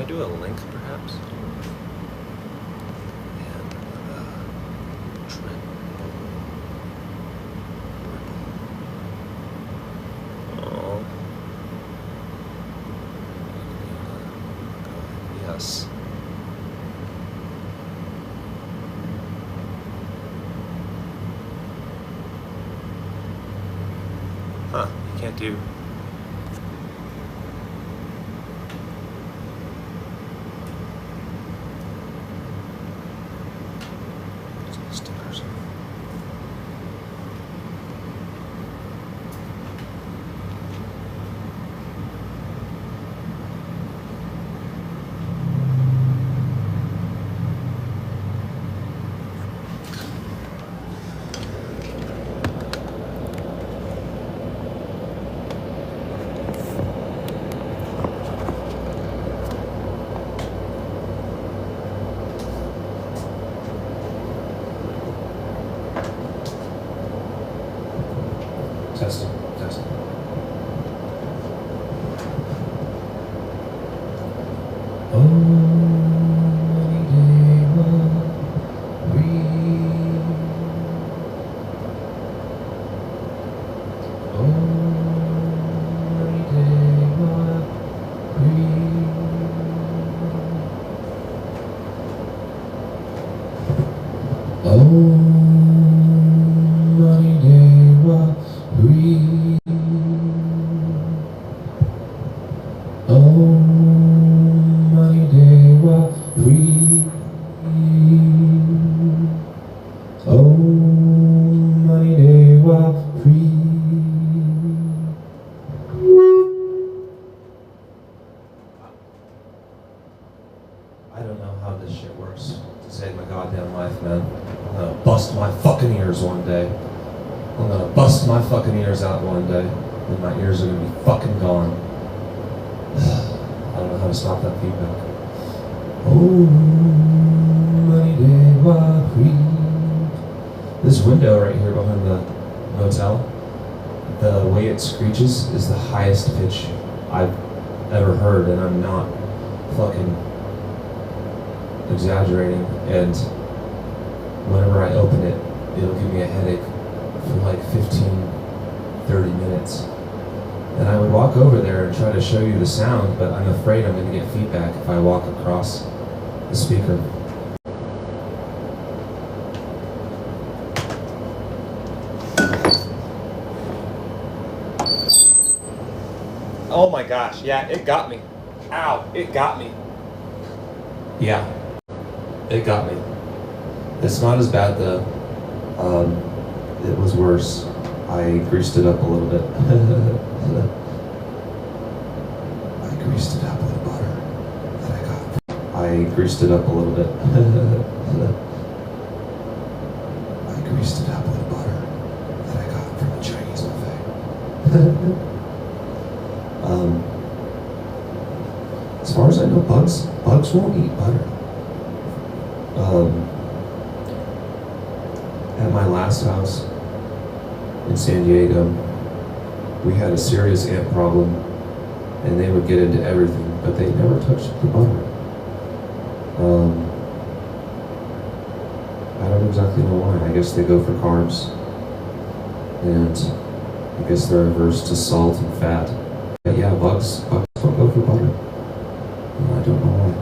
do a link perhaps? And oh. Yes. Huh, you can't do. Stickers. Testing. I don't know how this shit works to save my goddamn life, man. I'm gonna bust my fucking ears one day. I'm gonna bust my fucking ears out one day, and my ears are gonna be fucking gone. I don't know how to stop that feedback. This window right here behind the motel, the way it screeches is the highest pitch I've ever heard, and I'm not fucking exaggerating. And whenever I open it, it'll give me a headache for like 15-30 minutes. And I would walk over there and try to show you the sound, but I'm afraid I'm going to get feedback if I walk across the speaker. Oh my gosh, yeah, it got me. Ow, it got me. Yeah, it got me. It's not as bad though. It was worse. I greased it up a little bit. I greased it up with butter that I got. I greased it up a little bit. I greased it up with butter that I got from a Chinese buffet. As far as I know, bugs won't eat butter. At my last house in San Diego, we had a serious ant problem, and they would get into everything, but they never touched the butter. I don't exactly know why. I guess they go for carbs, and I guess they're averse to salt and fat. But yeah, bugs don't go for butter. And I don't know why.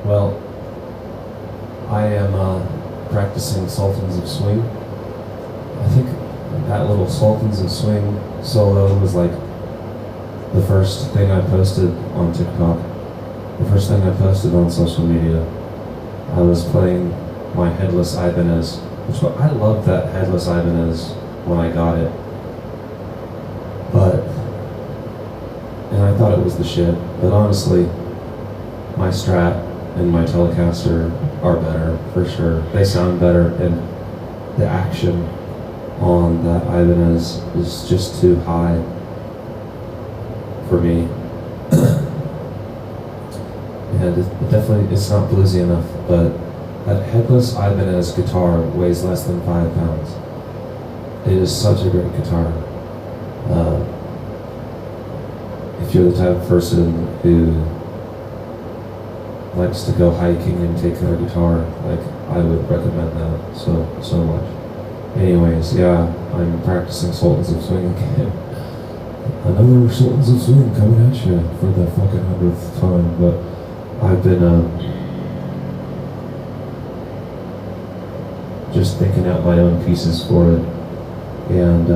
Well, I am practicing Sultans of Swing. I think that little Sultans of Swing solo was like the first thing I posted on TikTok. the first thing I posted on social media, I was playing my Headless Ibanez, which I loved that Headless Ibanez when I got it. And I thought it was the shit, but honestly, my Strat and my Telecaster are better, for sure. They sound better, and the action on that Ibanez is just too high for me. And it's not bluesy enough, but that Headless Ibanez guitar weighs less than 5 pounds. It is such a great guitar. If you're the type of person who likes to go hiking and take their guitar, like, I would recommend that so much. Anyways, yeah, I'm practicing Sultans of Swing again. Another Sultans of Swing coming at you for the fucking 100th time, but I've been just thinking out my own pieces for it, and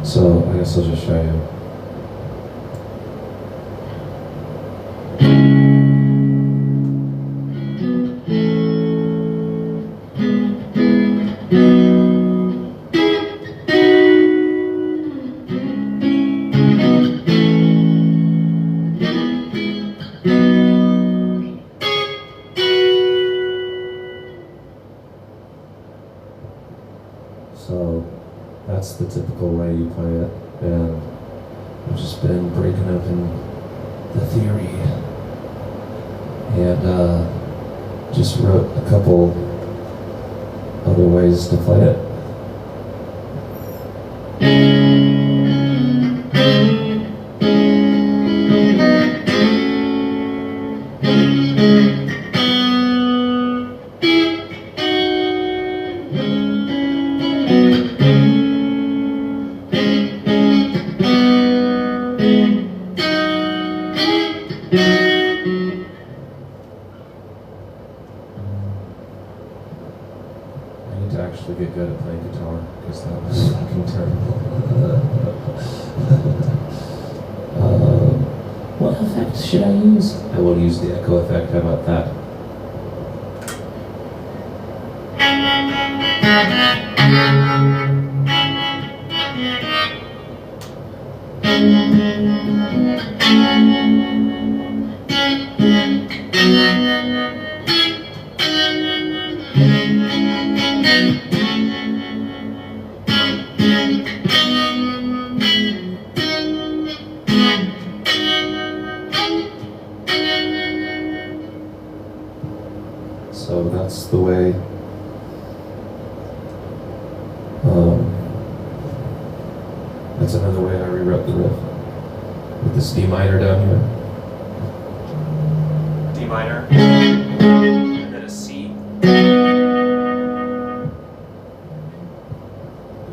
so I guess I'll just show you. So that's the typical way you play it, and I've just been breaking open the theory, and just wrote a couple other ways to play it. I need to actually get good at playing guitar, because that was fucking terrible. What effect should I use? I will use the echo effect, how about that? So that's the way. That's another way I rewrote the riff. With this D minor down here. D minor. And then a C.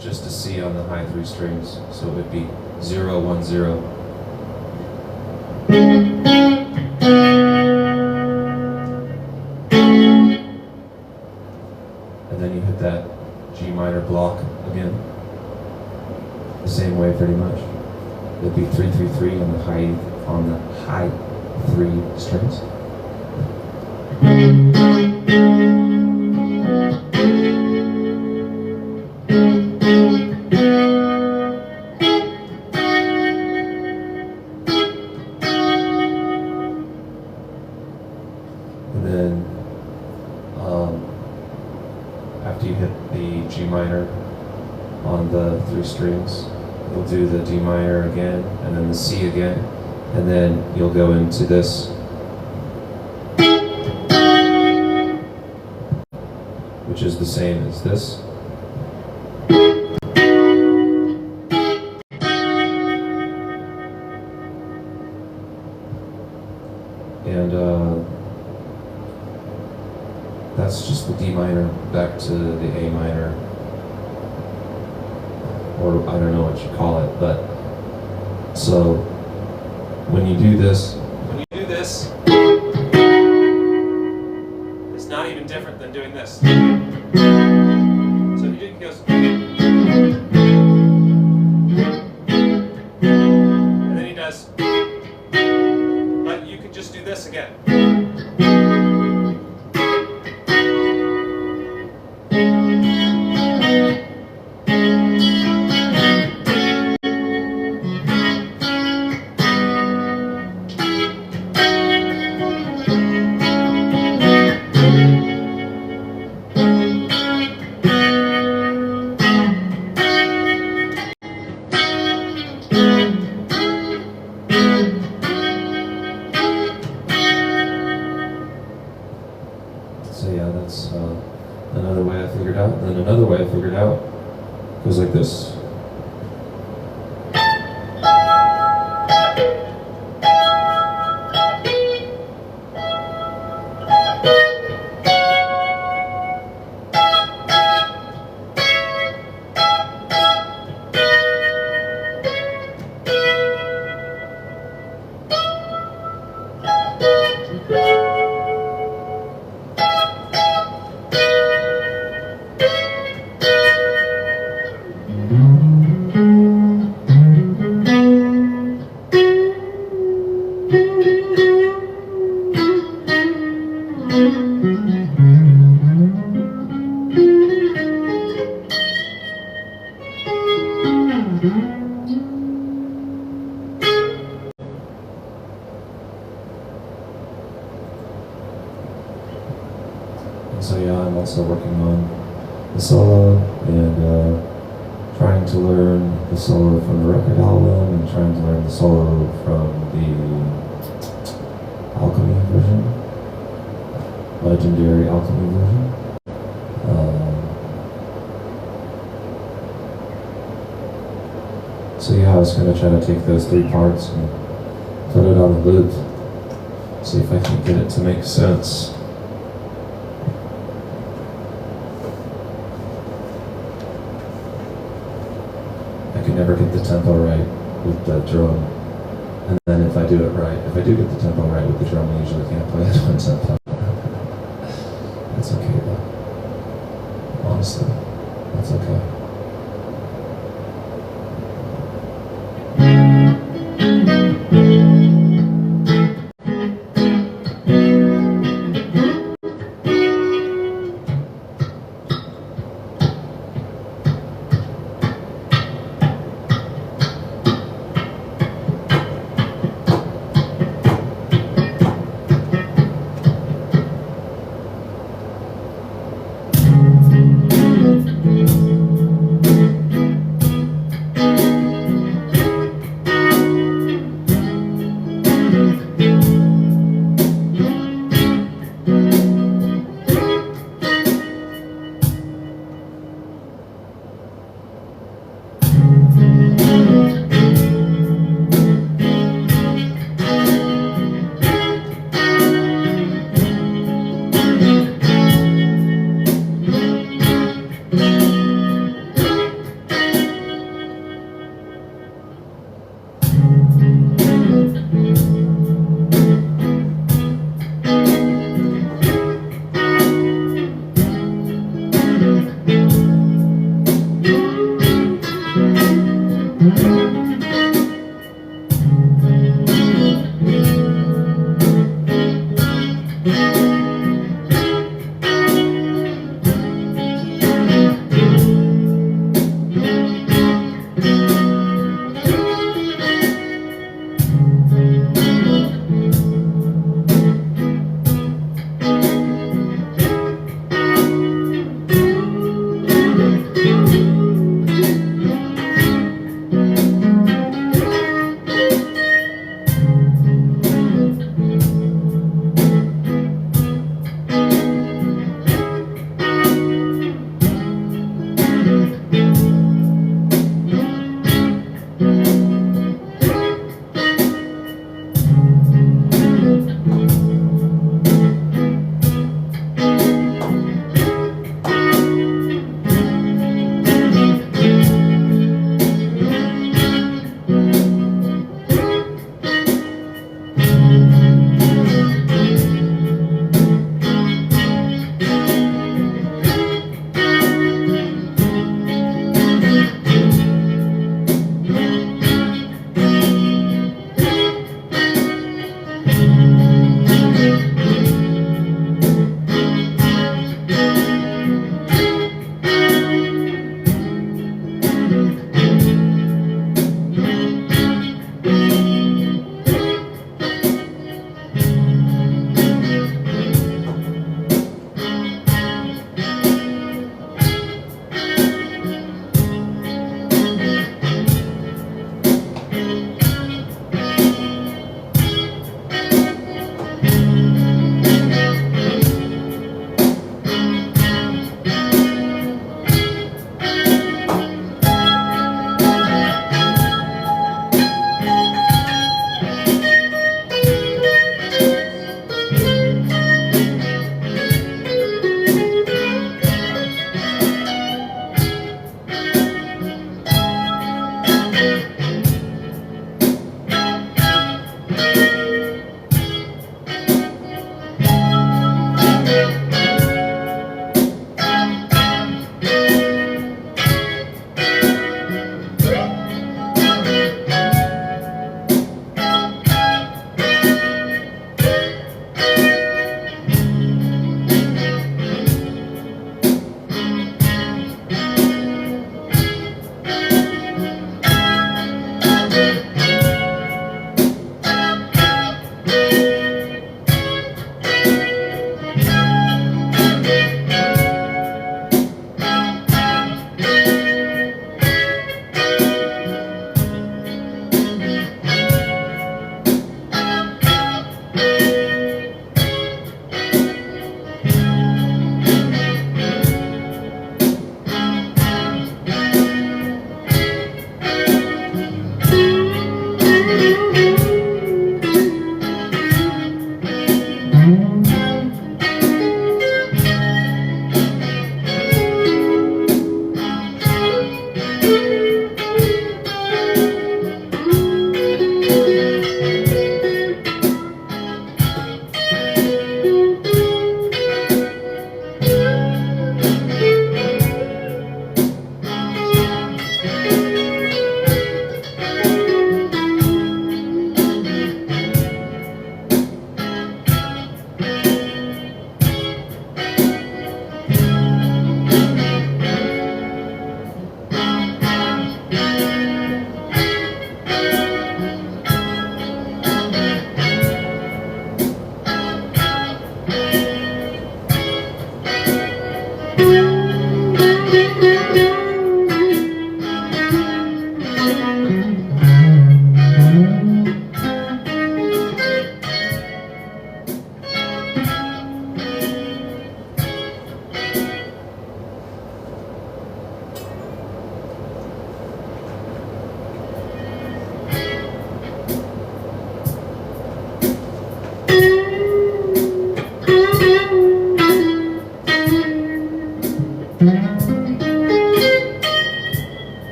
Just a C on the high 3 strings. So it would be 0, 1, 0. And then you hit that G minor block again. The same way pretty much. It'd be 3, 3, 3 on the high 3 strings. And then after you hit the G minor on the 3 strings, you'll do the D minor again, and then the C again, and then you'll go into this, which is the same as this. And that's just the D minor back to the A minor, or I don't know what you call it, but so when you do this, it's not even different than doing this. So if you do, it goes, and then he does. So yeah, that's another way I figured out. And then another way I figured out goes like this. And so yeah, I'm also working on the solo and trying to learn the solo from the record album and trying to learn the solo from the Alchemy version, legendary Alchemy version. So yeah, I was going to try to take those 3 parts and put it on a loop, see if I can get it to make sense. I can never get the tempo right with the drum, and then if I do it right, if I do get the tempo right with the drum, I usually can't play it on tempo. That's okay though. Honestly, that's okay.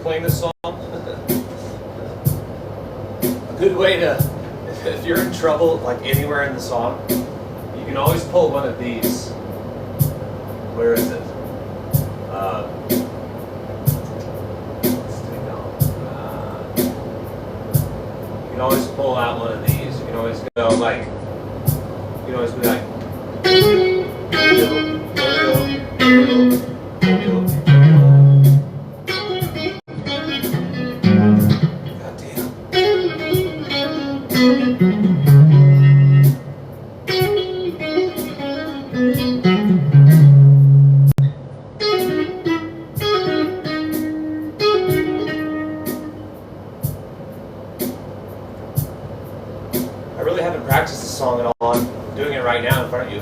playing this song. A good way to, if you're in trouble, like anywhere in the song, you can always pull one of these. Where is it? You can always pull out one of these. You can always go like, you can always be like, I really haven't practiced this song at all. I'm doing it right now in front of you.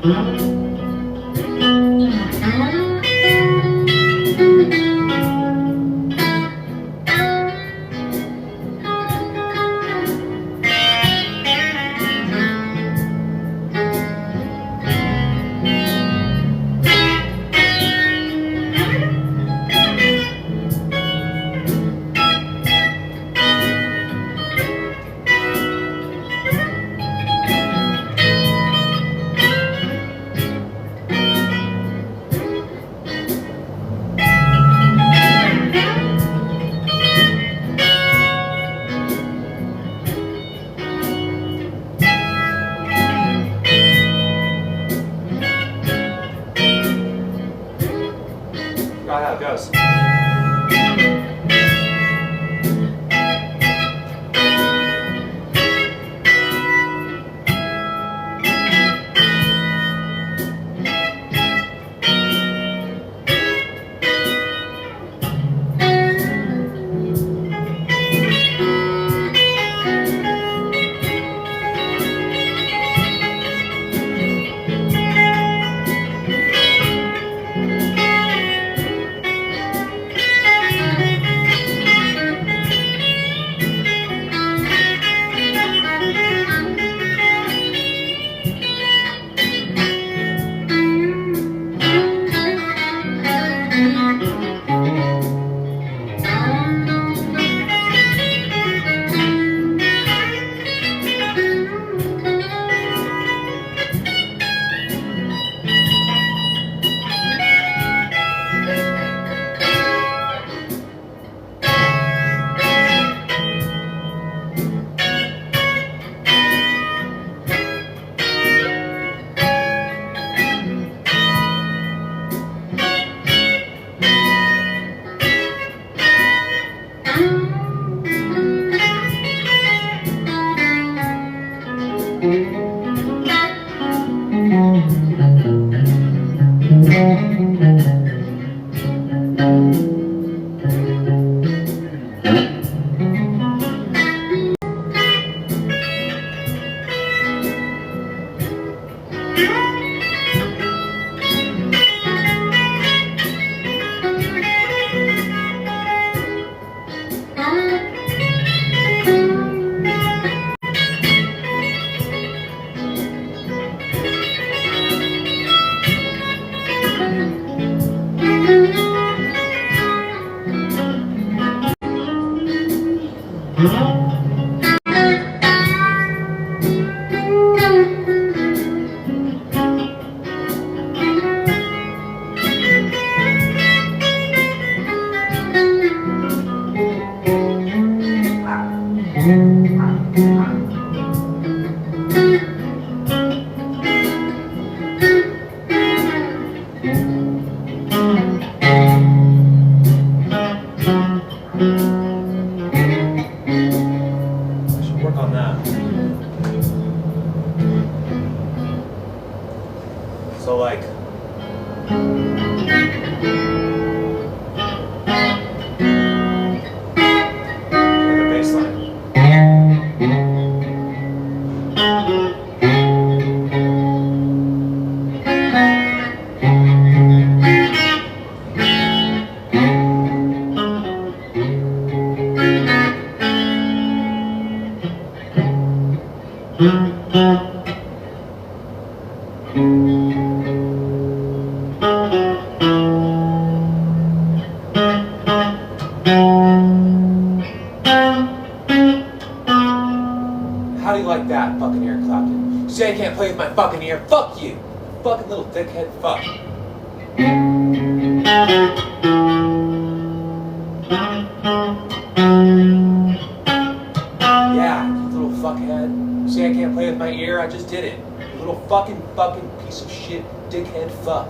How it goes. So like, the bass line. How do you like that, fucking Eric Clapton? You say I can't play with my fucking ear? Fuck you! Fucking little dickhead fuck. Yeah, you little fuckhead. You say I can't play with my ear? I just did it. You little fucking piece of shit, dickhead fuck.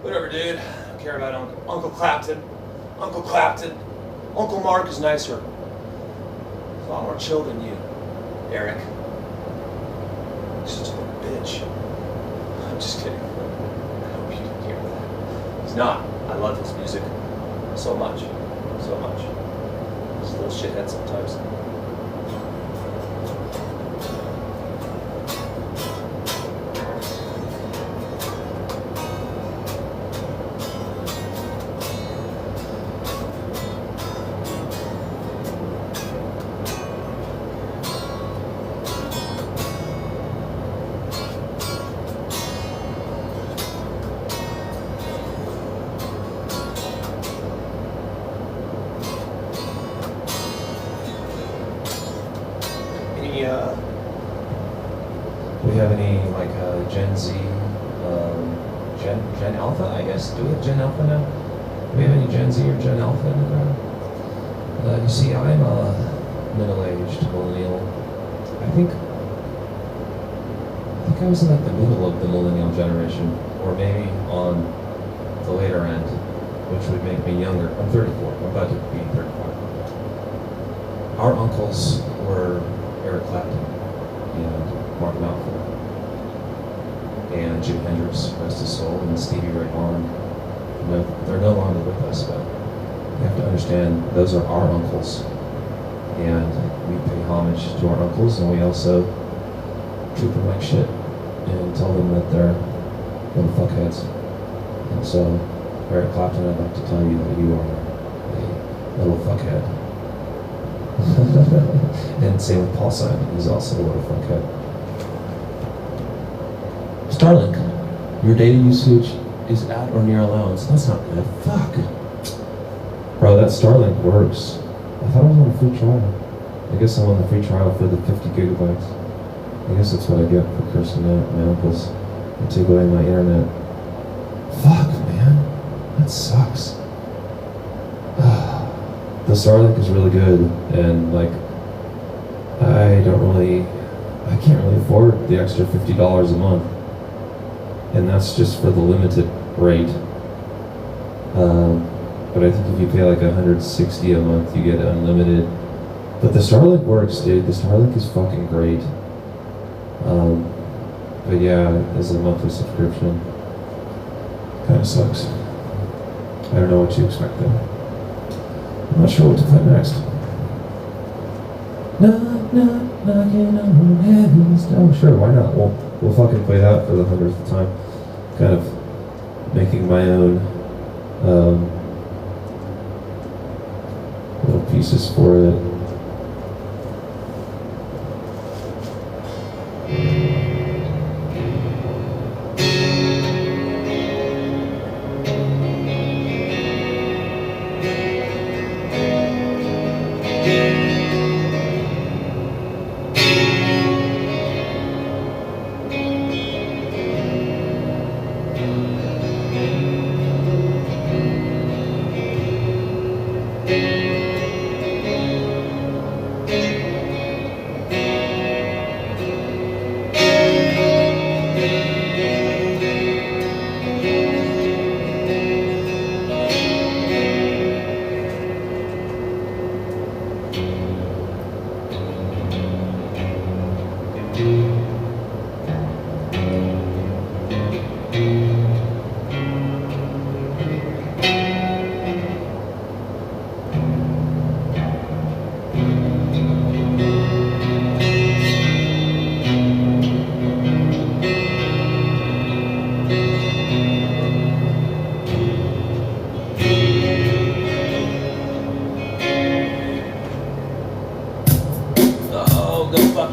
Whatever, dude. I don't care about Uncle Clapton. Uncle Clapton. Uncle Mark is nicer. He's a lot more chill than you, Eric. He's just a bitch. I'm just kidding. I hope you didn't hear that. He's not. I love his music so much. So much. He's a little shithead sometimes. Do we have any like Gen Z, Gen Alpha? I guess. Do we have Gen Alpha now? Do we have any Gen Z or Gen Alpha in the crowd? You see, I'm a middle-aged millennial. I think I was in like the middle of the millennial generation, or maybe on the later end, which would make me younger. I'm 34. I'm about to be 35. Our uncles were Eric Clapton and Mark Knopfler and Jimi Hendrix, rest his soul, and Stevie Ray Vaughan. They're no longer with us, but you have to understand those are our uncles, and we pay homage to our uncles, and we also treat them like shit and tell them that they're little fuckheads. And so, Eric Clapton, I'd like to tell you that you are a little fuckhead. And same with Paul Simon, he's also a little fuckhead. Starlink, your data usage is at or near allowance. That's not good. Fuck. Bro, that Starlink works. I thought I was on a free trial. I guess I'm on the free trial for the 50 gigabytes. I guess that's what I get for cursing out my uncles and take away my internet. Fuck, man. That sucks. The Starlink is really good, and like, I can't really afford the extra $50 a month. And that's just for the limited rate. But I think if you pay like $160 a month, you get unlimited. But the Starlink works, dude. The Starlink is fucking great. But yeah, as a monthly subscription, kind of sucks. I don't know what you expect though. I'm not sure what to play next. Knock, knock, knocking on heaven's door. Oh, sure, why not? We'll fucking play that for the 100th time. Kind of making my own little pieces for it.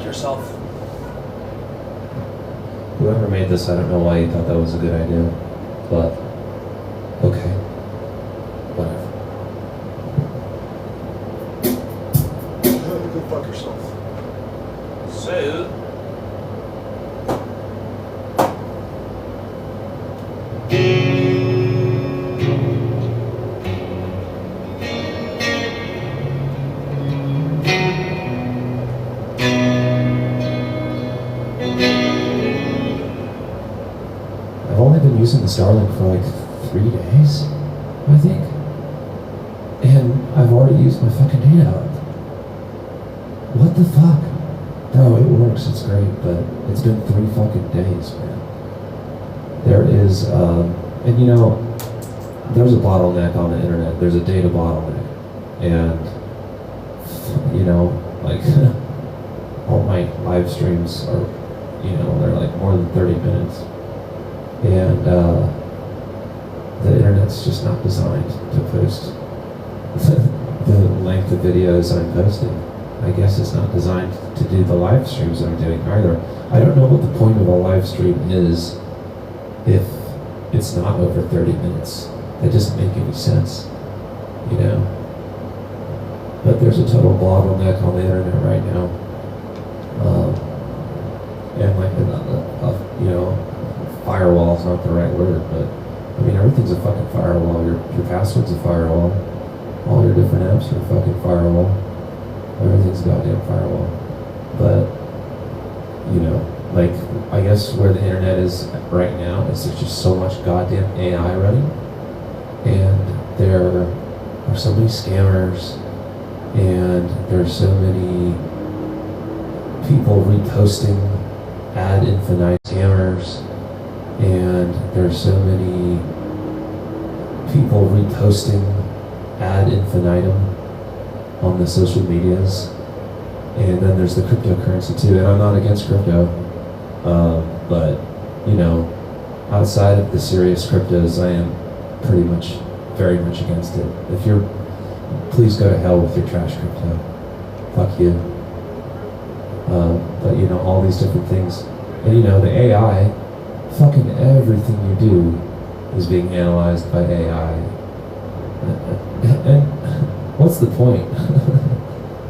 Yourself. Whoever made this, I don't know why you thought that was a good idea, but okay, whatever. Go fuck yourself. So, Starlink for like 3 days, I think. And I've already used my fucking data up. What the fuck? No, it works, it's great, but it's been 3 fucking days, man. There is, and you know, there's a bottleneck on the internet. There's a data bottleneck. And, you know, like, all my live streams are, you know, they're like more than 30 minutes. And the internet's just not designed to post the length of videos I'm posting. I guess it's not designed to do the live streams I'm doing either. I don't know what the point of a live stream is if it's not over 30 minutes. That doesn't make any sense, you know? But there's a total bottleneck on the internet right now. And like, you know, firewall is not the right word, but I mean, everything's a fucking firewall. Your password's a firewall. All your different apps are a fucking firewall. Everything's a goddamn firewall. But, you know, like, I guess where the internet is right now is there's just so much goddamn AI running. And there are so many scammers. And there's so many people reposting ad infinitum scammers. And there's so many people reposting ad infinitum on the social medias. And then there's the cryptocurrency too. And I'm not against crypto, but you know, outside of the serious cryptos, I am pretty much, very much against it. If you're, please go to hell with your trash crypto. Fuck you. But you know, all these different things. And you know, the AI, fucking everything you do is being analyzed by AI. And what's the point?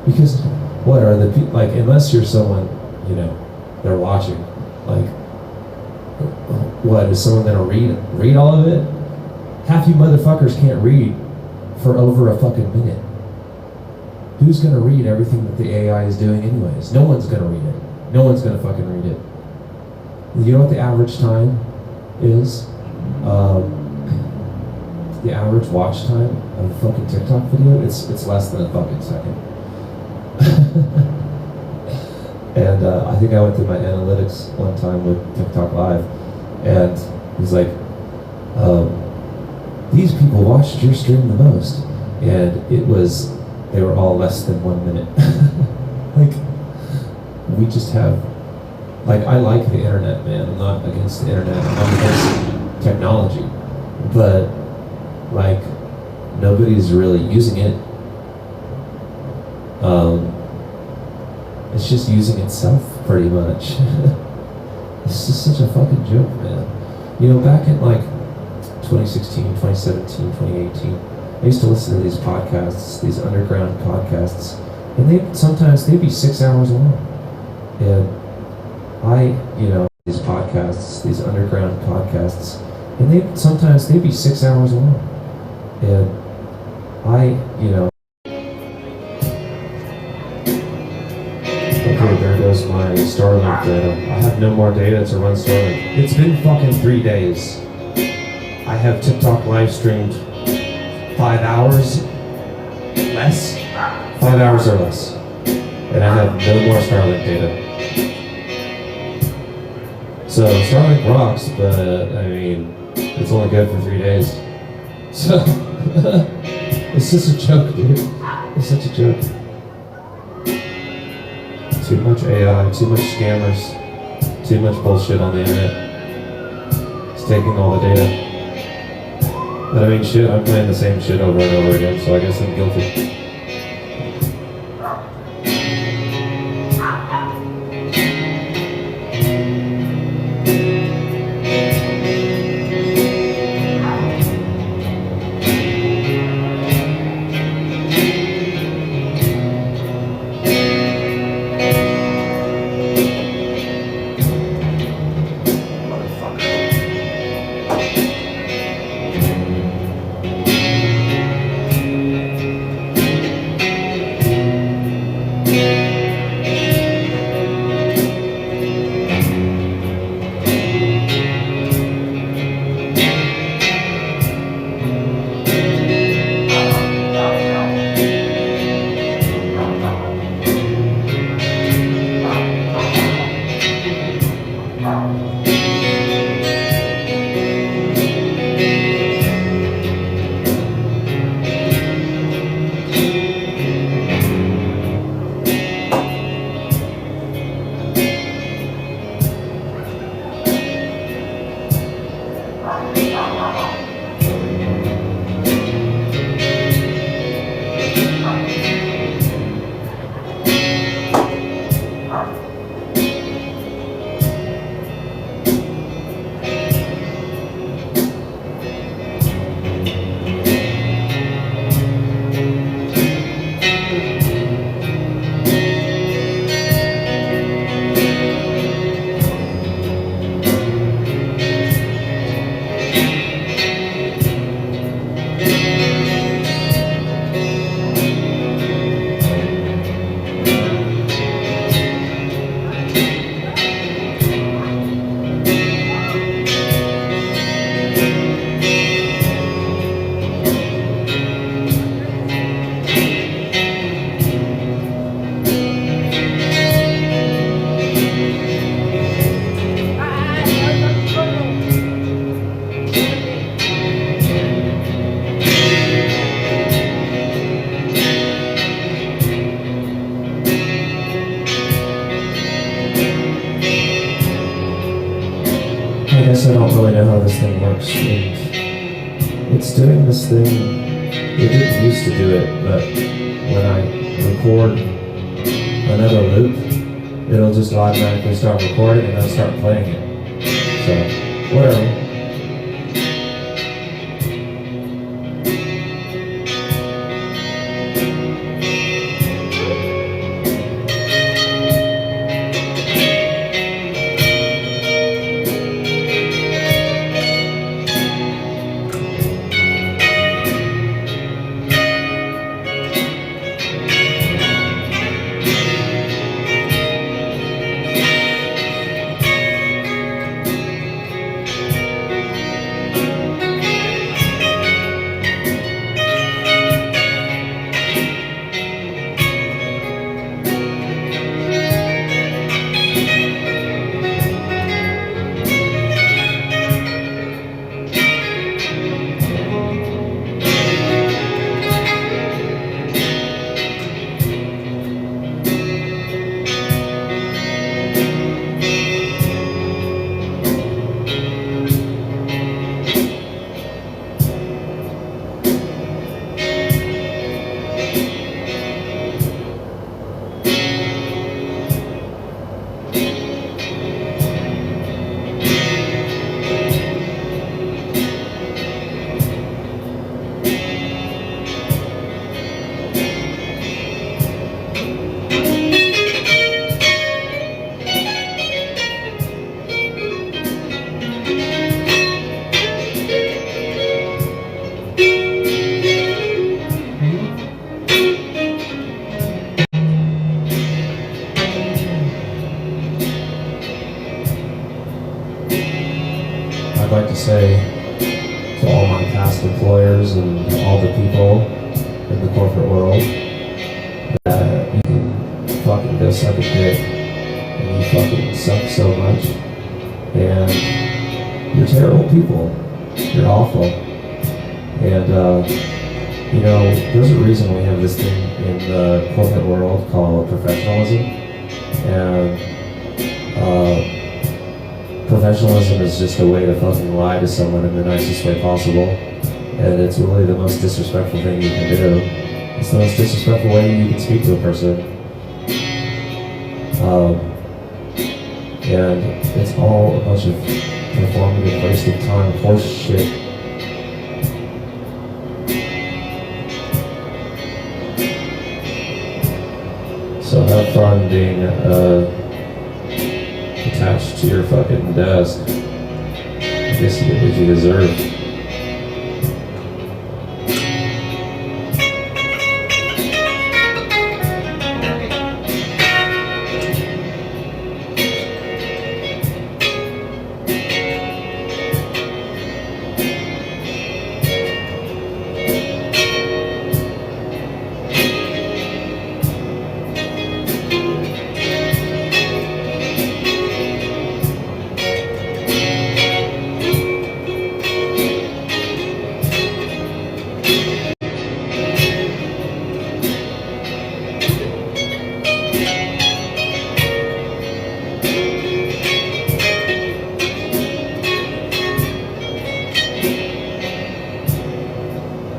Because what are the people, like, unless you're someone, you know, they're watching, like, what, is someone gonna read all of it? Half you motherfuckers can't read for over a fucking minute. Who's gonna read everything that the AI is doing anyways? No one's gonna read it. No one's gonna fucking read it. You know what the average time is? The average watch time of a fucking TikTok video, it's less than a fucking second. And I think I went through my analytics one time with TikTok Live, and he's like, these people watched your stream the most, and they were all less than 1 minute. Like, we just have, like, I like the internet, man. I'm not against the internet. I'm against technology, but like, nobody's really using it. It's just using itself pretty much. This is such a fucking joke, man. You know, back in like 2016, 2017, 2018, I used to listen to these podcasts, these underground podcasts, and they'd be 6 hours long. And you know, these podcasts, these underground podcasts, and they'd be 6 hours long. And you know, okay, there goes my Starlink data. I have no more data to run Starlink. It's been fucking 3 days. I have TikTok live streamed 5 hours less, 5 hours or less, and I have no more Starlink data. So Starlink rocks, but I mean, it's only good for 3 days. So it's just a joke, dude. It's such a joke. Too much AI, too much scammers, too much bullshit on the internet. It's taking all the data. But I mean, shit, I'm playing the same shit over and over again, so I guess I'm guilty. this thing, it didn't used to do it, but when I record another loop, it'll just automatically start recording and I'll start playing it. So, whatever. I'd like to say to all my past employers and all the people in the corporate world that you can fucking go suck a dick and you fucking suck so much and you're terrible people. You're awful. And you know, there's a reason we have this thing in the corporate world called professionalism. And professionalism is just a way to fucking lie to someone in the nicest way possible. And it's really the most disrespectful thing you can do. It's the most disrespectful way you can speak to a person. And it's all a bunch of performative, waste of time, horse shit. So have fun being attached to your fucking desk. I guess you get what you deserve.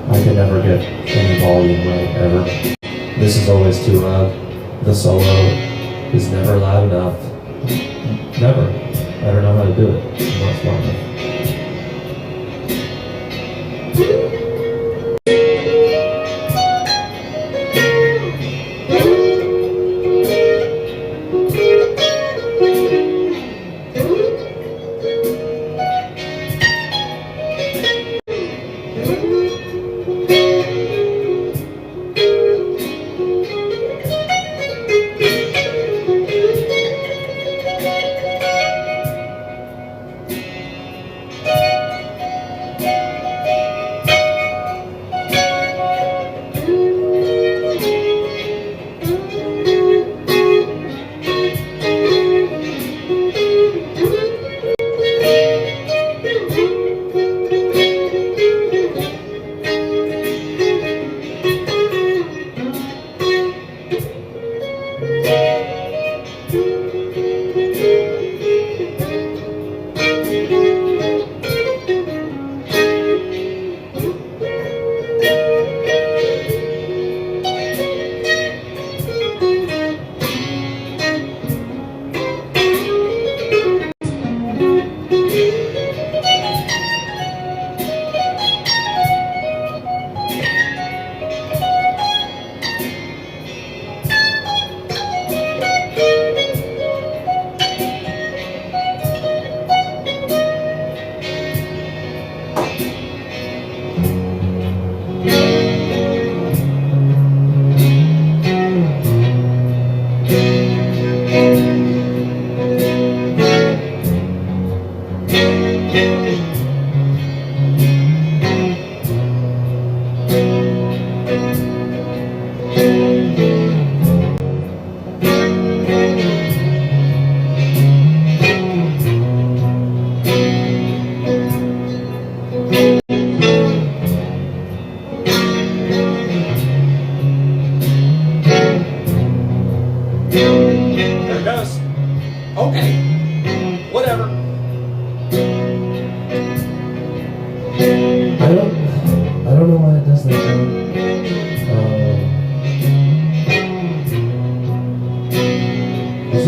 I can never get any volume right, ever. This is always too loud. The solo is never loud enough. Never. I don't know how to do it. I'm not smart enough.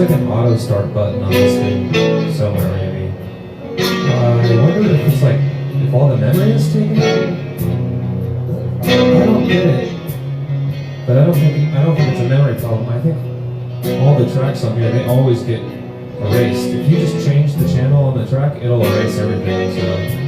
like an auto start button on this thing somewhere maybe. I wonder if it's like, if all the memory is taken out? I don't get it. But I don't think it's a memory problem. I think all the tracks on here, they always get erased. If you just change the channel on the track, it'll erase everything, so.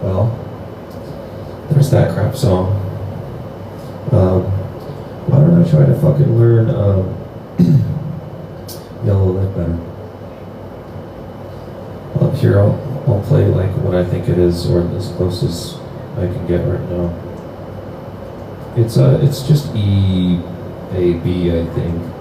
Well, there's that crap song. Why don't I try to fucking learn Yellow Ledbetter? Up here, I'll play like what I think it is, or as close as I can get right now. It's just E, A, B, I think.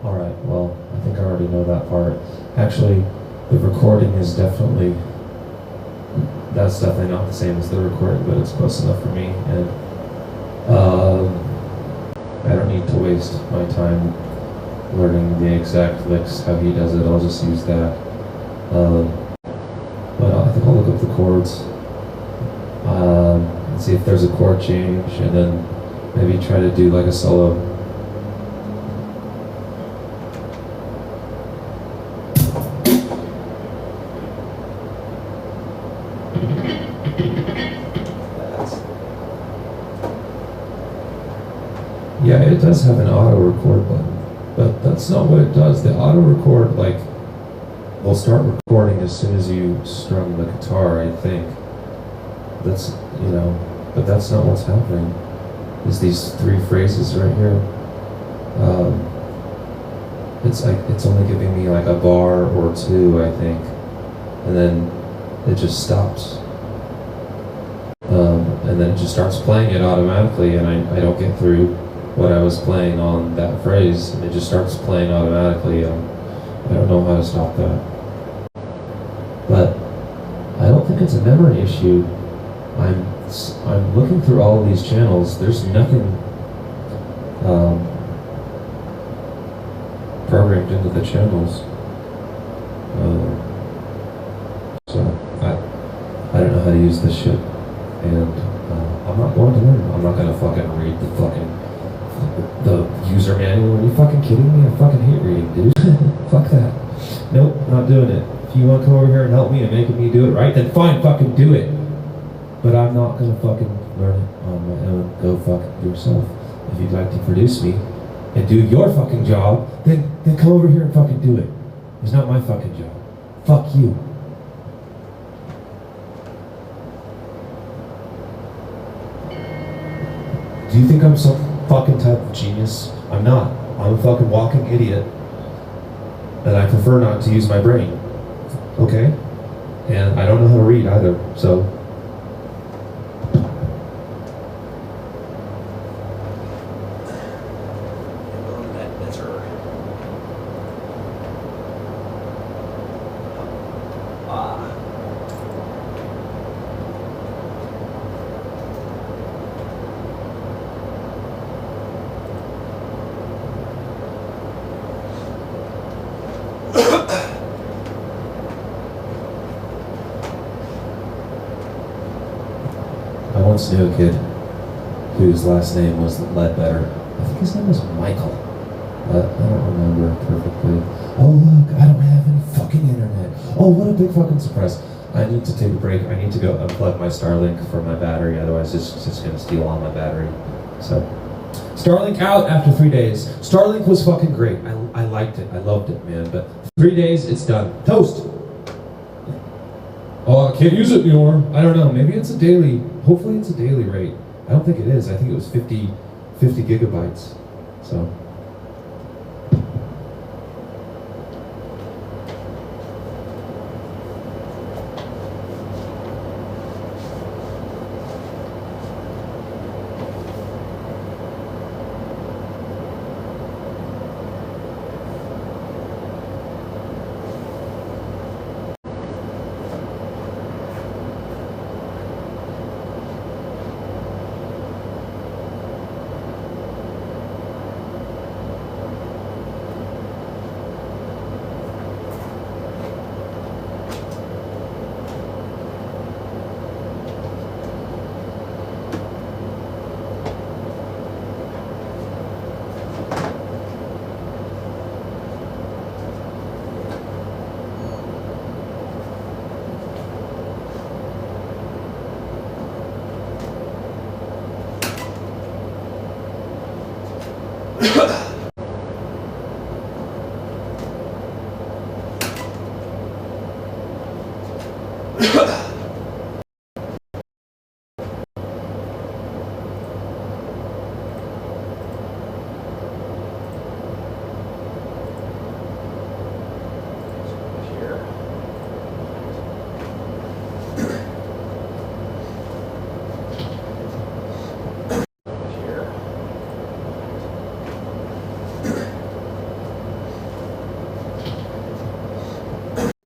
Alright, well, I think I already know that part. Actually, the recording is definitely, that's definitely not the same as the recording, but it's close enough for me, and I don't need to waste my time learning the exact licks, how he does it. I'll just use that. But I think I'll look up the chords, and see if there's a chord change, and then maybe try to do like a solo. Yeah, it does have an auto record button, but that's not what it does. The auto record, like, will start recording as soon as you strum the guitar, I think. That's, you know, but that's not what's happening. Is these three phrases right here. It's like, it's only giving me like a bar or two, I think, and then it just stops. And then it just starts playing it automatically, and I don't get through what I was playing on that phrase, and it just starts playing automatically. I don't know how to stop that. But I don't think it's a memory issue. I'm looking through all of these channels. There's nothing programmed into the channels. So I don't know how to use this shit, and I'm not going to learn. I'm not going to fucking read the user manual. Are you fucking kidding me? I fucking hate reading, dude. Fuck that. Nope, not doing it. If you want to come over here and help me and making me do it right, then fine, fucking do it. But I'm not gonna fucking learn it on my own. Go fuck yourself. If you'd like to produce me and do your fucking job, then come over here and fucking do it. It's not my fucking job. Fuck you. Do you think I'm some fucking type of genius? I'm not. I'm a fucking walking idiot. And I prefer not to use my brain. Okay? And I don't know how to read either, so. I once knew a kid whose last name was Ledbetter. I think his name was Michael, but I don't remember perfectly. Oh look, I don't have any fucking internet. Oh, what a big fucking surprise. I need to take a break. I need to go unplug my Starlink from my battery, otherwise it's just going to steal all my battery. So, Starlink out after 3 days. Starlink was fucking great. I liked it. I loved it, man. But 3 days, it's done. Toast! Oh, I can't use it anymore. I don't know. Maybe it's a daily, hopefully it's a daily rate. I don't think it is. I think it was 50 gigabytes. So.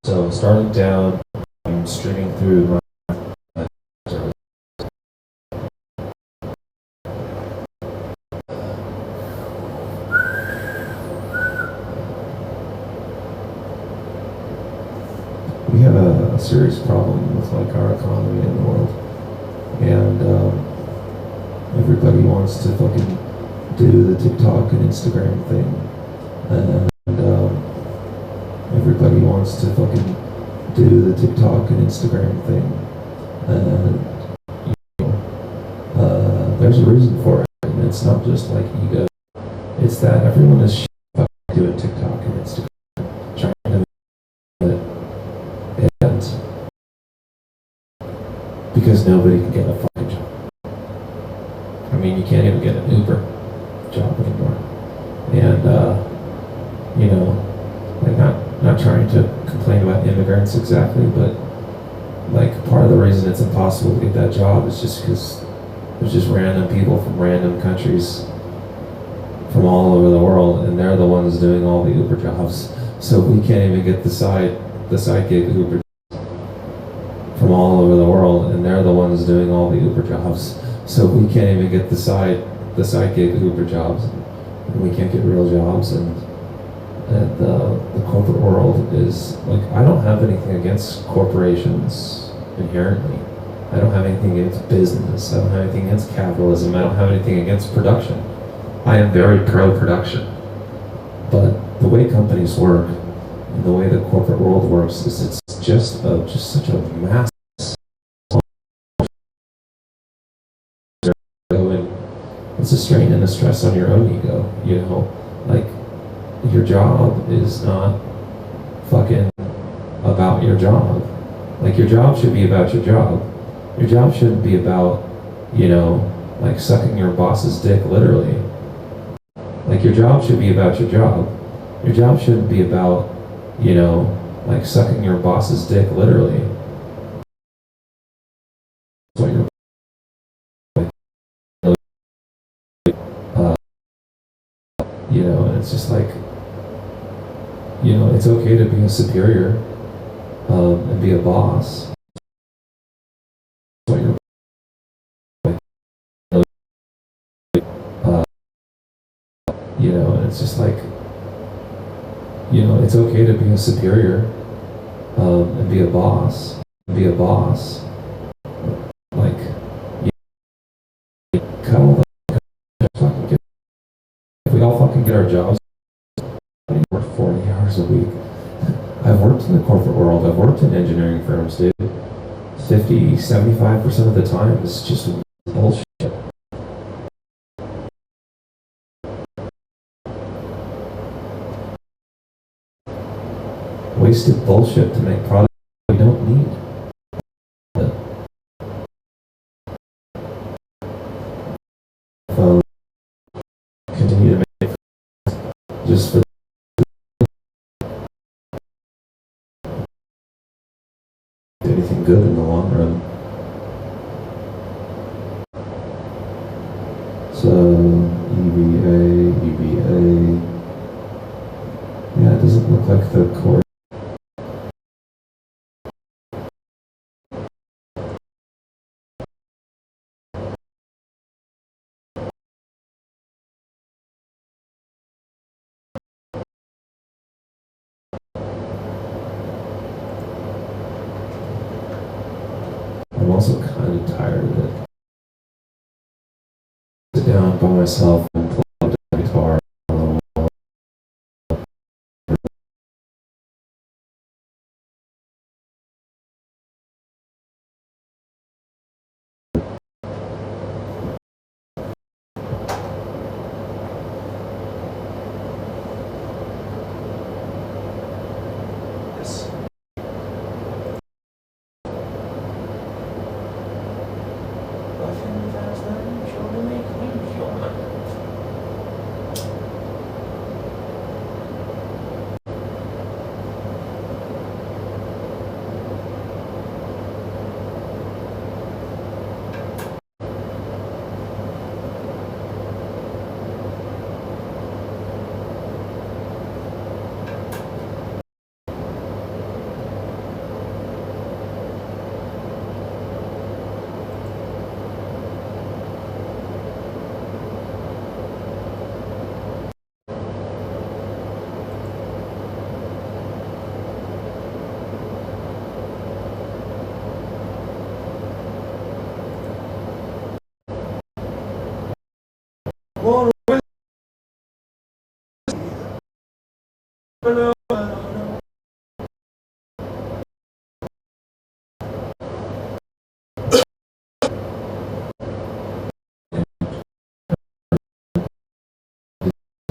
So Starlink down, I'm streaming through my service. We have a serious problem with like our economy in the world, and everybody wants to fucking do the TikTok and Instagram thing, and everybody wants to fucking do the TikTok and Instagram thing, and there's a reason for it, and it's not just like ego. It's that everyone is fucking doing TikTok and Instagram, trying to make it ends, because nobody can get a fucking job. I mean, you can't even get an Uber job anymore, and you know, like not trying to complain about immigrants exactly, but like part of the reason it's impossible to get that job is just because there's just random people from random countries from all over the world, and they're the ones doing all the Uber jobs. So we can't even get the side gig Uber from all over the world, and they're the ones doing all the Uber jobs. So we can't even get the side gig Uber jobs, and we can't get real jobs, and the corporate world is like, I don't have anything against corporations inherently. I don't have anything against business. I don't have anything against capitalism. I don't have anything against production. I am very pro-production. But the way companies work and the way the corporate world works is it's just such a mass. It's a strain and a stress on your own ego, you know? Like, your job is not fucking about your job. Like, your job should be about your job. Your job shouldn't be about, you know, like sucking your boss's dick, literally. Like, your job should be about your job. Your job shouldn't be about, you know, like sucking your boss's dick, literally. That's what your you know, and it's just like, you know, it's okay to be a superior and be a boss. What you're, you know, and it's just like, you know, it's okay to be a superior and be a boss. Like, you cut all the fucking get. If we all fucking get our jobs, I work 40 hours a week. I I've worked in the corporate world. I've worked in engineering firms, dude. 50, 75% of the time, it's just bullshit. Wasted bullshit to make products we don't need. Continue to make just for anything good in the long run. So EVA. Yeah, it doesn't look like the core. I'm also kind of tired of it. Sit down by myself and play the guitar. Yes.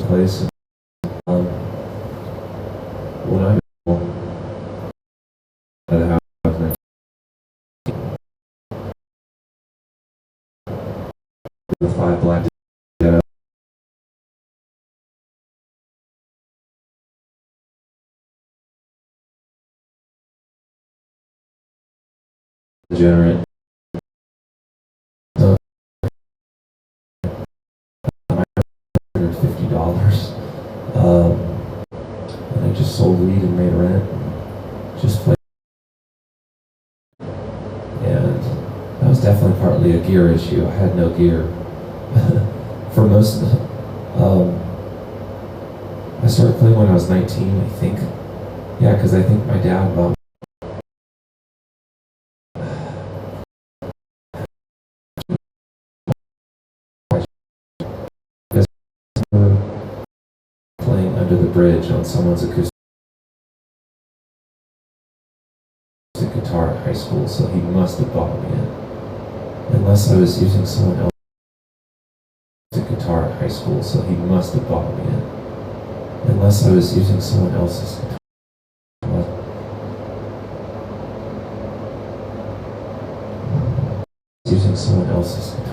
Place. When I at a house next to the 5 black degenerate. So $150. And I just sold weed and made rent. Just played. And that was definitely partly a gear issue. I had no gear. For most of the, I started playing when I was 19, I think. Yeah, because I think my dad bought playing Under the Bridge on someone's acoustic guitar at high school, so he must have bought me it. Unless I was using someone else's guitar at high school, so he must have bought me it. Unless I was using someone else's guitar. Using someone else's guitar.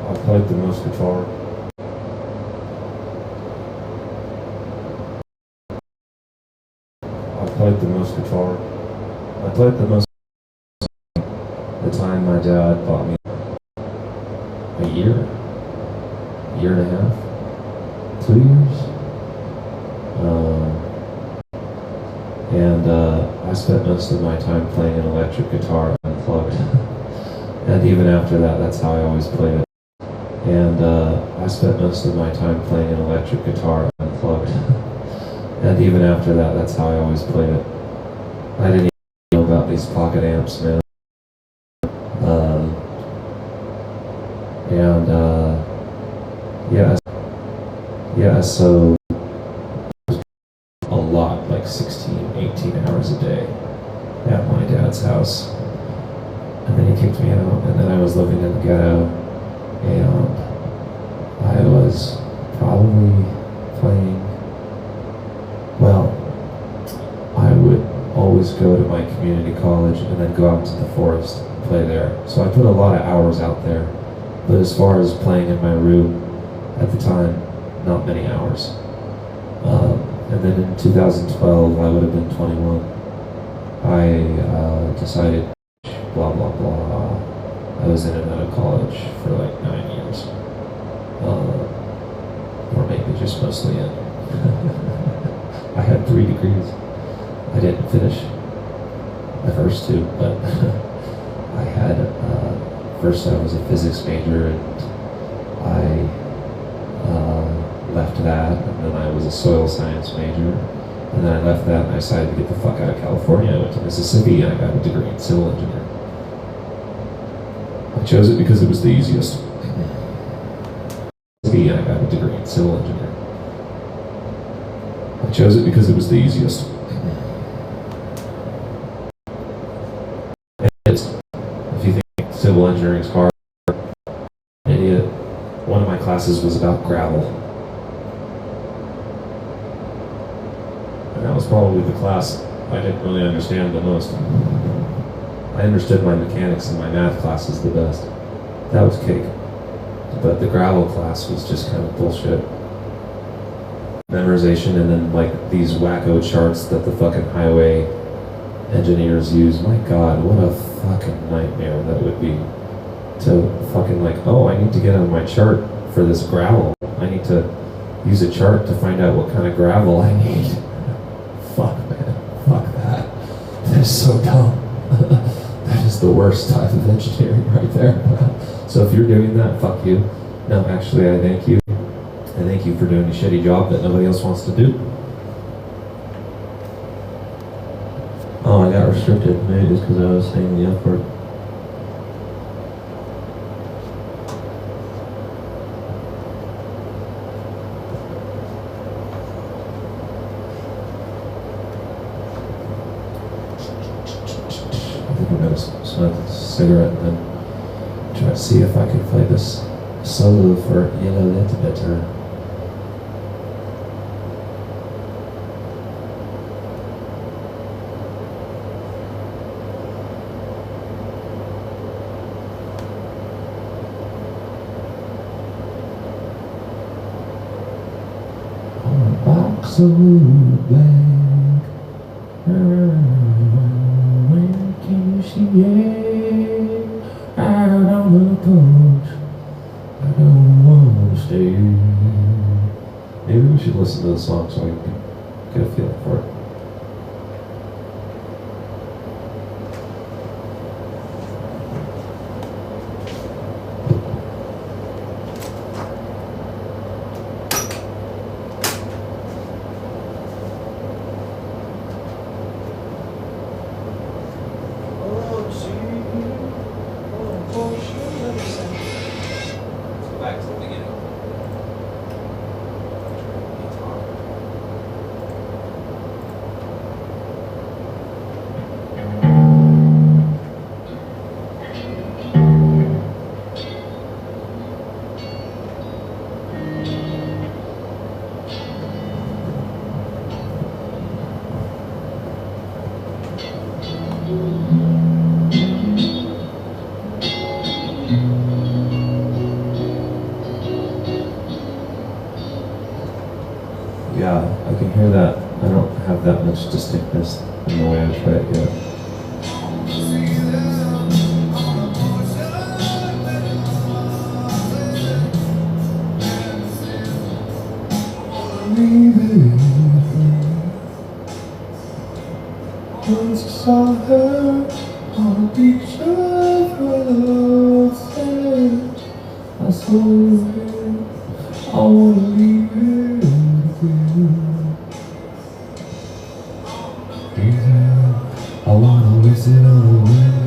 I played the most guitar. I played the most guitar. I played the most. The time my dad bought me a year and a half. 2 years. And I spent most of my time playing an electric guitar unplugged. And even after that, that's how I always played it. And I spent most of my time playing an electric guitar unplugged. And even after that, that's how I always played it. I didn't even know about these pocket amps, man. So a lot, like 16, 18 hours a day at my dad's house. And then he kicked me out, and then I was living in the ghetto, and I was probably playing, well, I would always go to my community college and then go out to the forest and play there. So I put a lot of hours out there, but as far as playing in my room at the time, not many hours. And then in 2012, I would have been 21. I decided, blah, blah, blah. I was in and out of college for like 9 years. Or maybe just mostly in. I had 3 degrees. I didn't finish the first 2, but I had, first I was a physics major, and I left that, and then I was a soil science major, and then I left that and I decided to get the fuck out of California. I went to Mississippi and I got a degree in civil engineering. I chose it because it was the easiest. And I got a degree in civil engineering. I chose it because it was the easiest. And if you think civil engineering is hard, idiot. One of my classes was about gravel. And that was probably the class I didn't really understand the most. I understood my mechanics and my math classes the best. That was cake. But the gravel class was just kind of bullshit. Memorization, and then like these wacko charts that the fucking highway engineers use. My God, what a fucking nightmare that would be. To fucking like, oh, I need to get on my chart for this gravel. I need to use a chart to find out what kind of gravel I need. Fuck, man. Fuck that. That is so dumb. That is the worst type of engineering right there. So if you're doing that, fuck you. No, actually, I thank you. I thank you for doing a shitty job that nobody else wants to do. Oh, I got restricted. Maybe it's because I was saying the F word. I think I'm going to smoke a cigarette and then try to see if I can play this solo for Yellow Little Better. On a box of wood when can you see it out on the porch? I don't want to stay. Maybe we should listen to the song so I can get a feeling for it. Back to the beginning. Yeah, I can hear that. I don't have that much distinctness in the way I try it yet. leaving. Once I saw her on the beach of Roseland, I saw her, I wanna leave her again. I wanna visit her away.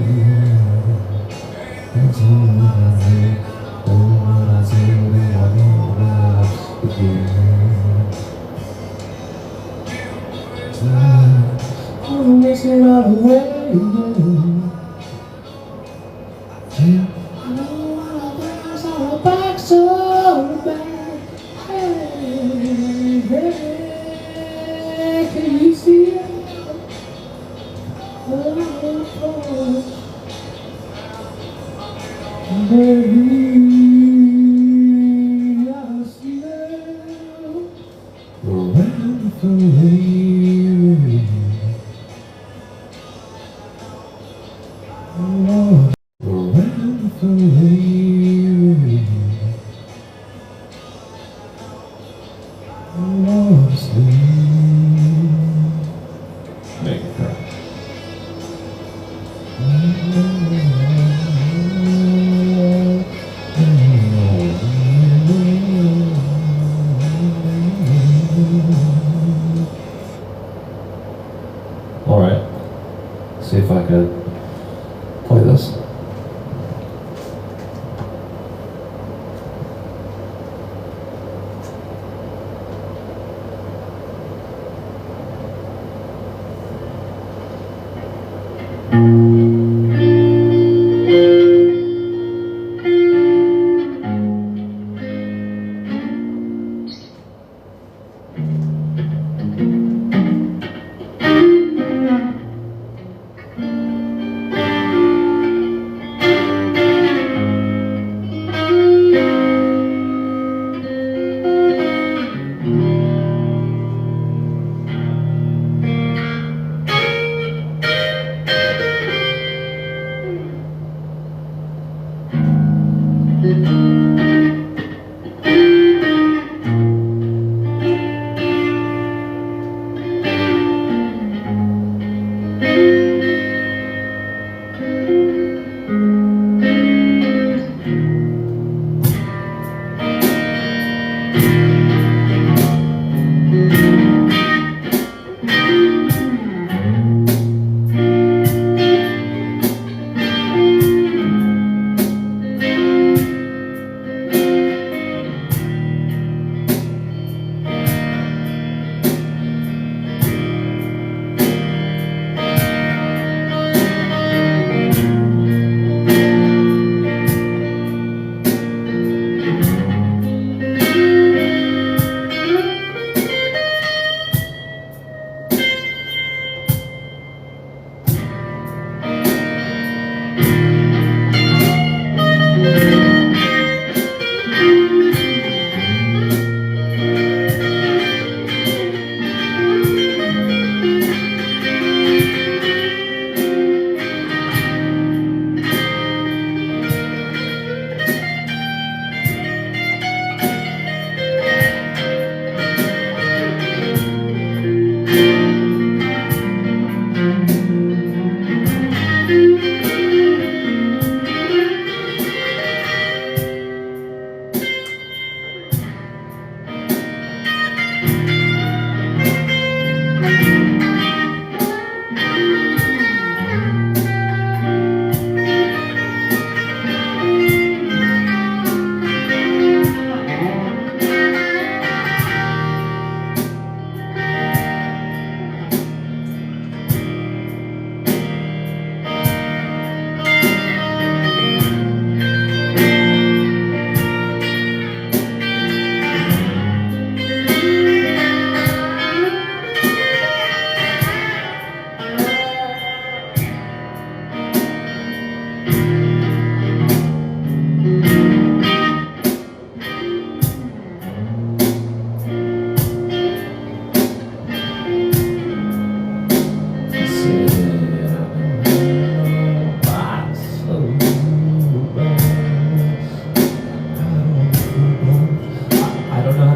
It's all I say, all what I say, I want to again. I wanna miss it all away. I don't wanna pass on the back so bad. Hey, hey, can you see it? Baby, I smell around the way. Around the way. Lost me. Make it cry. All right, see if I can play this.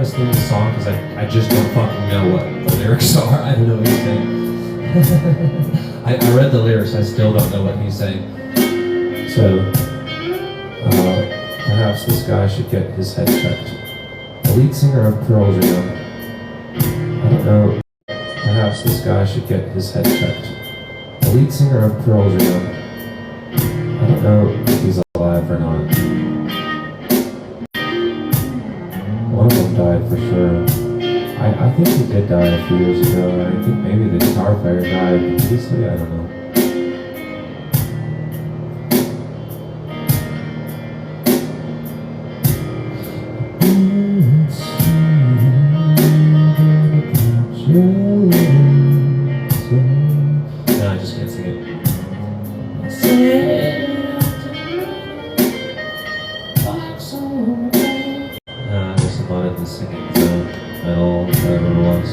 sing the song because I just don't fucking know what the lyrics are. I don't know what he's saying. I read the lyrics, I still don't know what he's saying. So, perhaps this guy should get his head checked. The lead singer of Pearl Jam. I don't know. Perhaps this guy should get his head checked. The lead singer of Pearl Jam. I don't know if he's alive or not. One of them died for sure. I think he did die a few years ago. I think maybe the guitar player died previously. I don't know. No, I just can't sing it. I guess I'm not in the singing zone at all, whatever it was.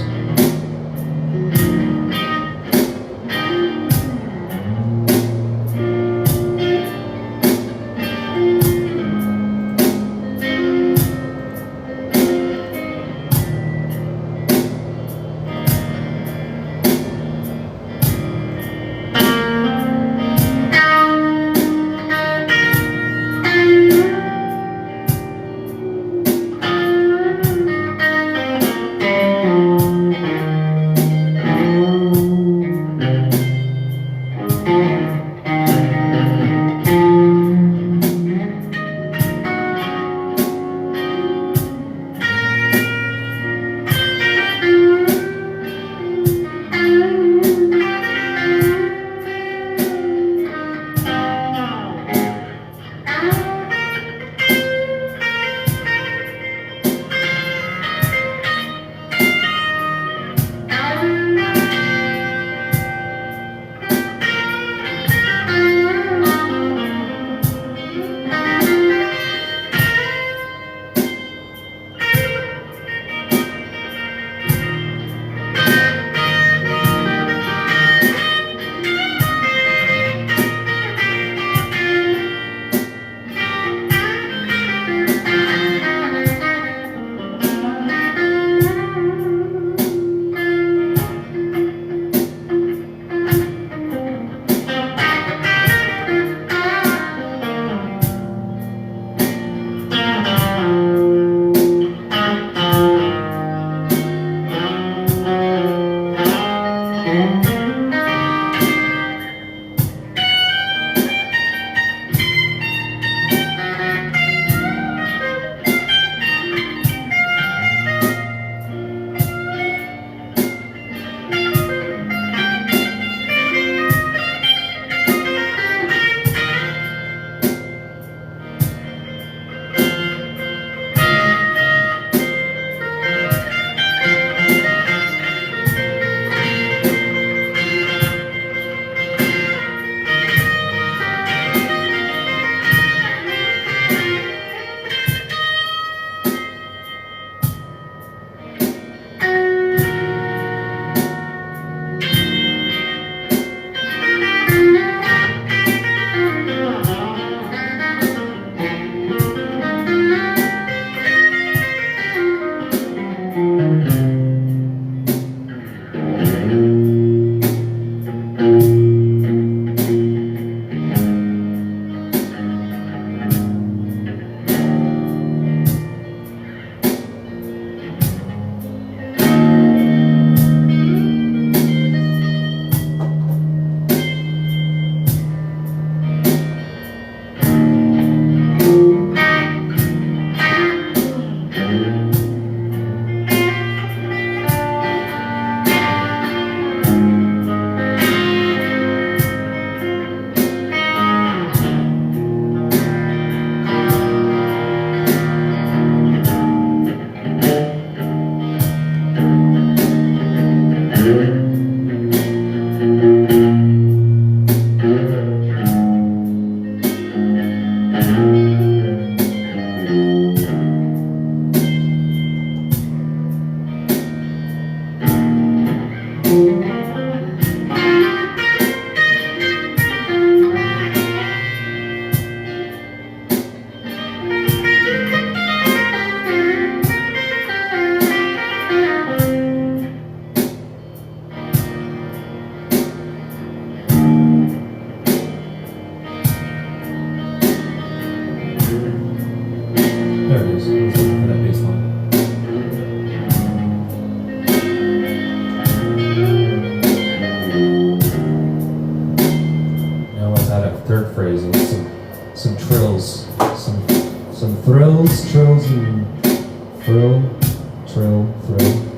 some frill, trill, thrill.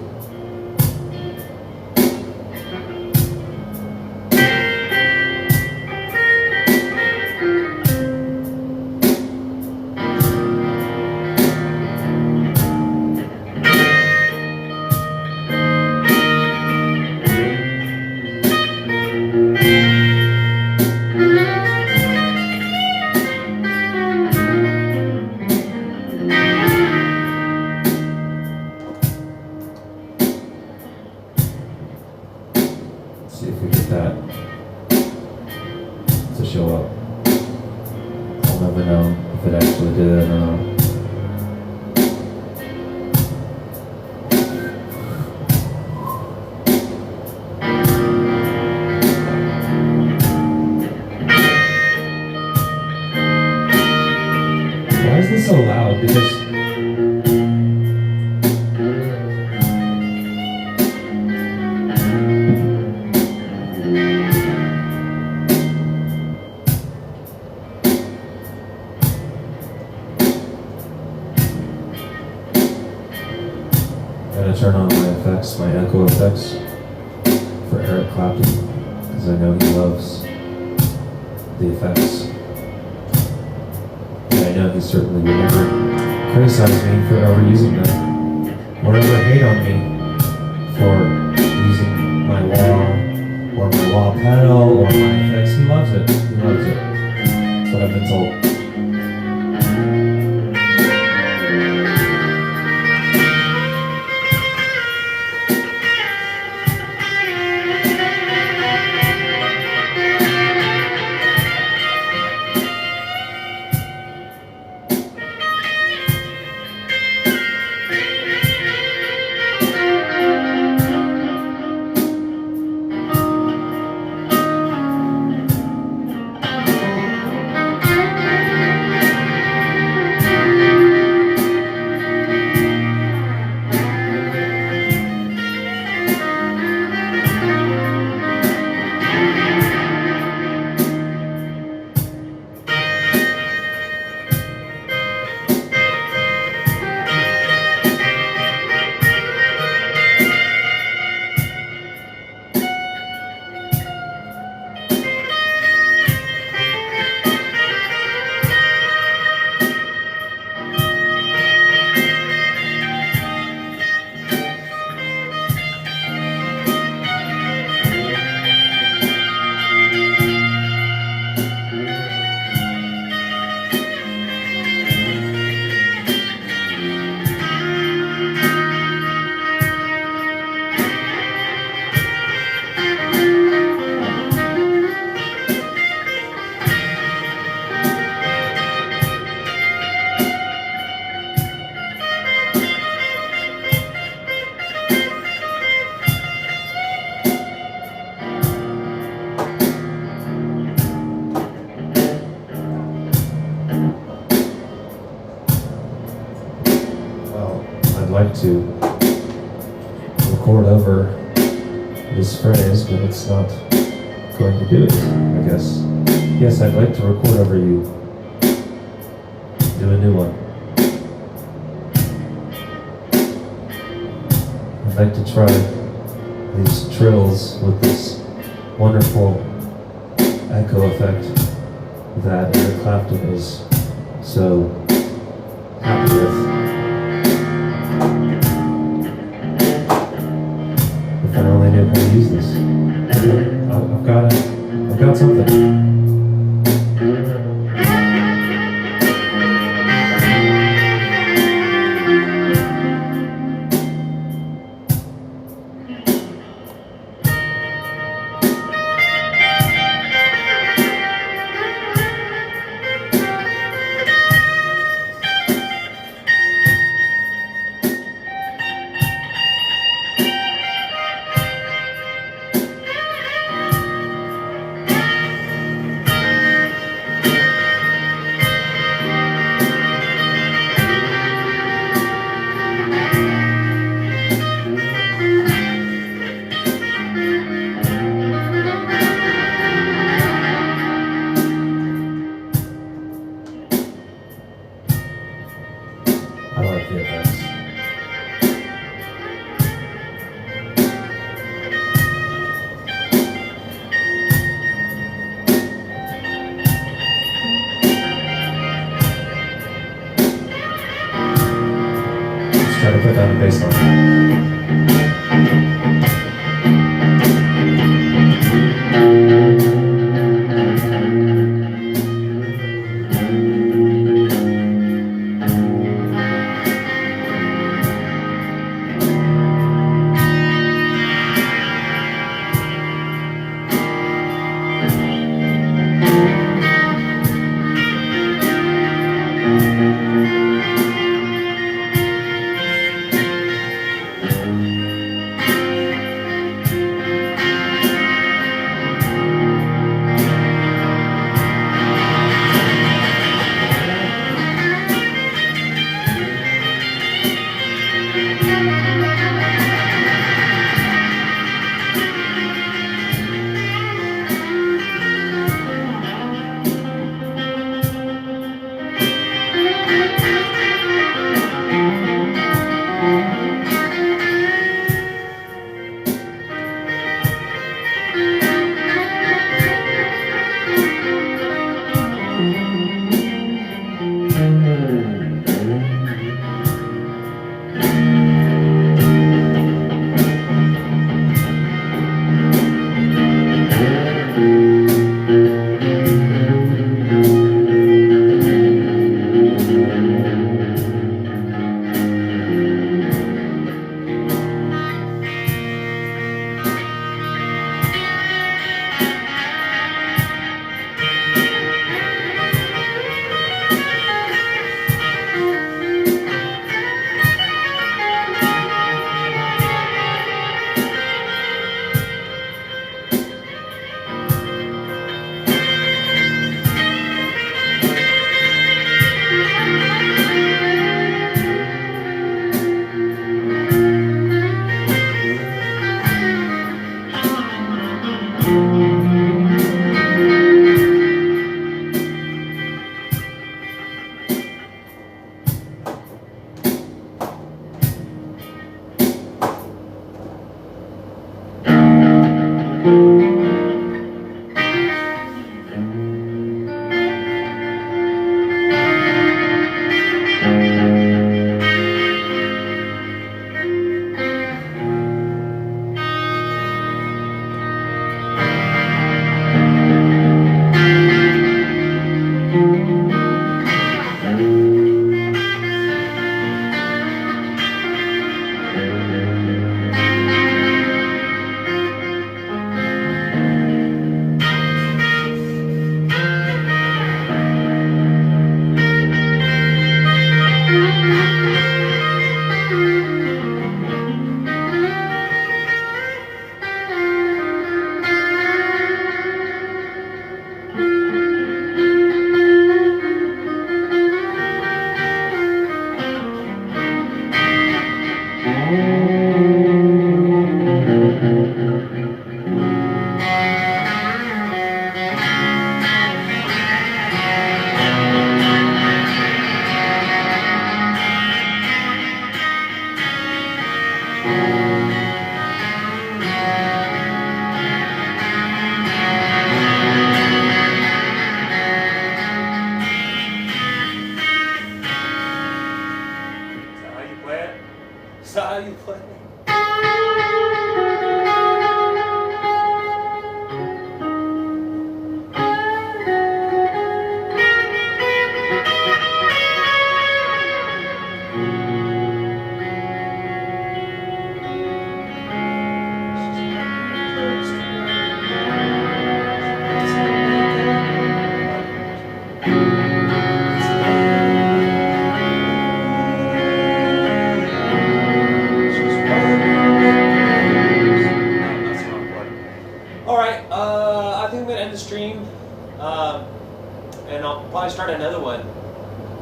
See if we get that to show up. I'll never know if it actually did it or not. Why is this so loud? Because I'm gonna turn on my effects, my echo effects for Eric Clapton, because I know he loves the effects. And I know he certainly would never criticize me for overusing them, or ever hate on me for using my wah, or my wah pedal, or my effects. He loves it. He loves it. That's what I've been told. I'd like to record over this phrase, but it's not going to do it, I guess. Yes, I'd like to record over you. Do a new one. I'd like to try these trills with this wonderful echo effect that Eric Clapton is so happy with. If I only knew how to use this. I've got something. down the bass line. And I'll probably start another one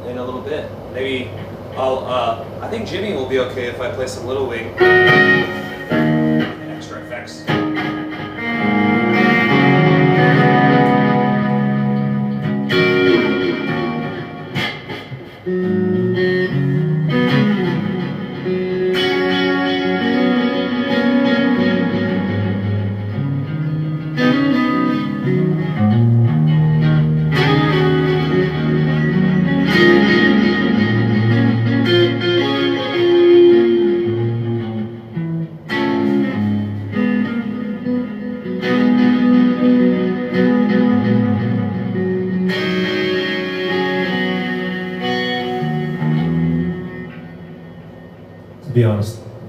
in a little bit. Maybe I think Jimmy will be okay if I play some Little Wing. Extra effects.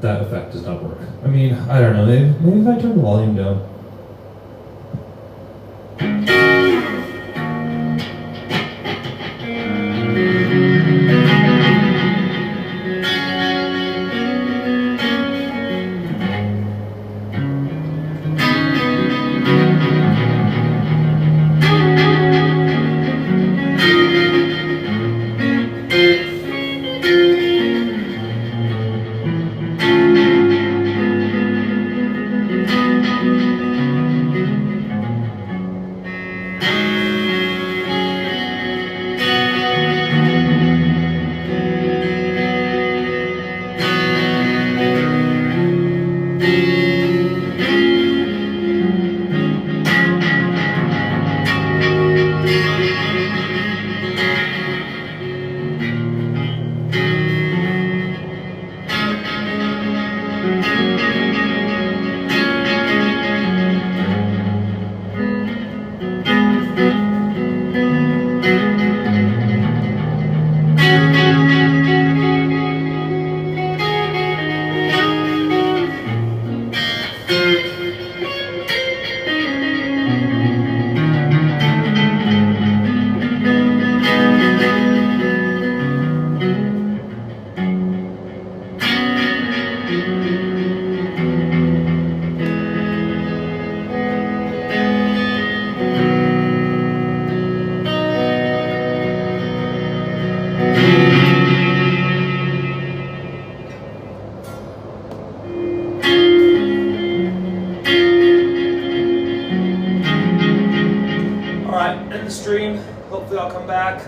that effect does not work. I mean, I don't know, maybe if I turn the volume down. Alright, end the stream. Hopefully I'll come back.